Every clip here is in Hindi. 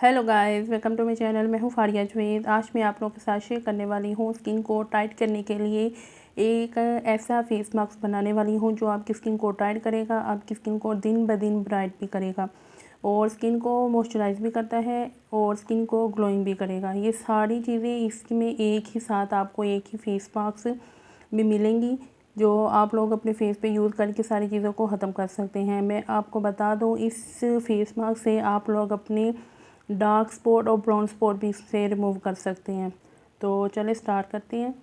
Hello guys, welcome to my channel. मैं हूँ फारिया जुवेद। आज मैं आप लोगों के साथ शेयर करने वाली हूँ स्किन को टाइट करने के लिए एक ऐसा फेस मास्क बनाने वाली हूँ जो आपकी स्किन को टाइट करेगा, आपकी स्किन को दिन ब दिन ब्राइट भी करेगा और स्किन को मॉइस्चराइज भी करता है और स्किन को ग्लोइंग भी करेगा। ये सारी चीज़ें इसमें एक ही साथ आपको एक ही फेस मास्क में मिलेंगी जो आप लोग अपने फेस पे यूज़ करके सारी चीज़ों को ख़त्म कर सकते हैं। मैं आपको बता दूँ, इस फेस मास्क से आप लोग अपने डार्क स्पॉट और ब्राउन स्पॉट भी इससे रिमूव कर सकते हैं। तो चलिए स्टार्ट करते हैं।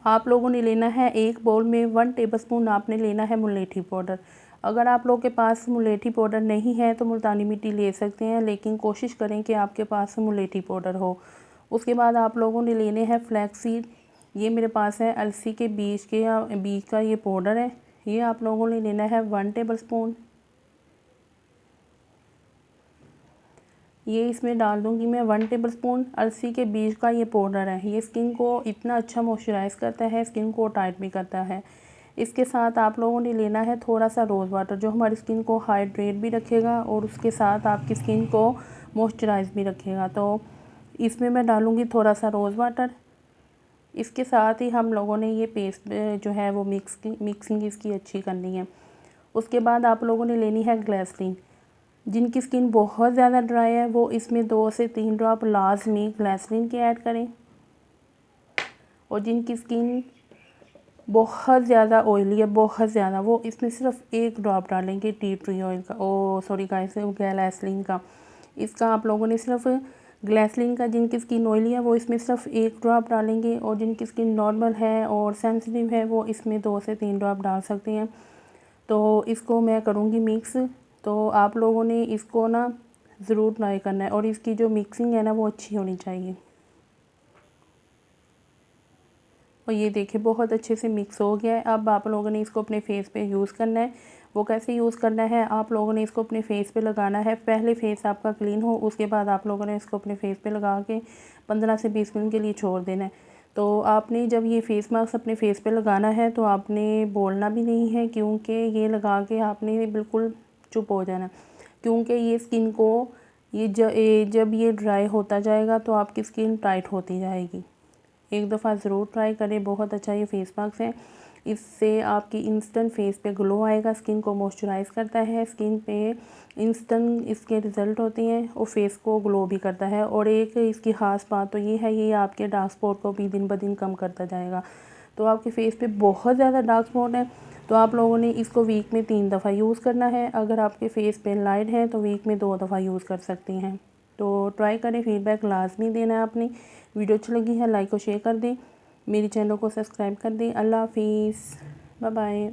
आप लोगों ने लेना है एक बाउल में 1 टेबलस्पून आपने लेना है मुल्तानी पाउडर। अगर आप लोगों के पास मुल्तानी पाउडर नहीं है तो मुल्तानी मिट्टी ले सकते हैं, लेकिन कोशिश करें कि आपके पास मुल्तानी पाउडर हो। उसके बाद आप लोगों ने लेने हैं फ्लैक्स सीड। ये मेरे पास है अलसी के बीज का ये पाउडर है। ये आप लोगों ने लेना है 1 टेबलस्पून। ये इसमें डाल दूंगी मैं 1 टेबलस्पून। अलसी के बीज का ये पाउडर है। ये स्किन को इतना अच्छा मॉइस्चराइज़ करता है, स्किन को टाइट भी करता है। इसके साथ आप लोगों ने लेना है थोड़ा सा रोज़ वाटर जो हमारी स्किन को हाइड्रेट भी रखेगा और उसके साथ आपकी स्किन को मॉइस्चराइज़ भी रखेगा। तो इसमें मैं डालूँगी थोड़ा सा रोज़ वाटर। इसके साथ ही हम लोगों ने ये पेस्ट जो है वो मिक्सिंग इसकी अच्छी करनी है। उसके बाद आप लोगों ने लेनी है ग्लिसरीन। जिनकी स्किन बहुत ज़्यादा ड्राई है वो इसमें 2 से 3 ड्रॉप लाजमी ग्लिसरीन के ऐड करें, और जिनकी स्किन बहुत ज़्यादा ऑयली है, बहुत ज़्यादा, वो इसमें सिर्फ 1 ड्रॉप डालेंगे टी ट्री ऑयल का, गाइस, ग्लिसरीन का। इसका आप लोगों ने सिर्फ ग्लिसरीन का, जिनकी स्किन ऑयली है वो इसमें सिर्फ 1 ड्रॉप डालेंगे, और जिनकी स्किन नॉर्मल है और सेंसिटिव है वो इसमें 2 से 3 ड्रॉप डाल सकते हैं। तो इसको मैं करूँगी मिक्स। तो आप लोगों ने इसको ना ज़रूर ट्राई करना है, और इसकी जो मिक्सिंग है ना वो अच्छी होनी चाहिए। और ये देखिए बहुत अच्छे से मिक्स हो गया है। अब आप लोगों ने इसको अपने फेस पे यूज़ करना है। वो कैसे यूज़ करना है, आप लोगों ने इसको अपने फेस पे लगाना है। पहले फेस आपका क्लीन हो, उसके बाद आप लोगों ने इसको अपने फेस पे लगा के 15 से 20 मिनट के लिए छोड़ देना है। तो आपने जब ये फेस मास्क अपने फेस पे लगाना है तो आपने बोलना भी नहीं है, क्योंकि ये लगा के आपने बिल्कुल चुप हो जाना, क्योंकि ये स्किन को जब ये ड्राई होता जाएगा तो आपकी स्किन टाइट होती जाएगी। एक दफ़ा ज़रूर ट्राई करें, बहुत अच्छा ये फेस मास्क है। इससे आपकी इंस्टेंट फेस पे ग्लो आएगा, स्किन को मॉइस्चराइज़ करता है, स्किन पे इंस्टेंट इसके रिज़ल्ट होते हैं और फेस को ग्लो भी करता है। और एक इसकी ख़ास बात तो ये है, ये आपके डार्क स्पॉट को भी दिन ब दिन कम करता जाएगा। तो आपके फेस पे बहुत ज़्यादा डार्क स्पॉट है तो आप लोगों ने इसको वीक में 3 दफ़ा यूज़ करना है। अगर आपके फेस पे लाइट है तो वीक में 2 दफ़ा यूज़ कर सकते हैं। तो ट्राई करें, फीडबैक लाजमी देना है आपने। वीडियो अच्छी लगी है लाइक और शेयर कर दें, मेरे चैनल को सब्सक्राइब कर दें। अल्लाह हाफिज़, बाय बाय।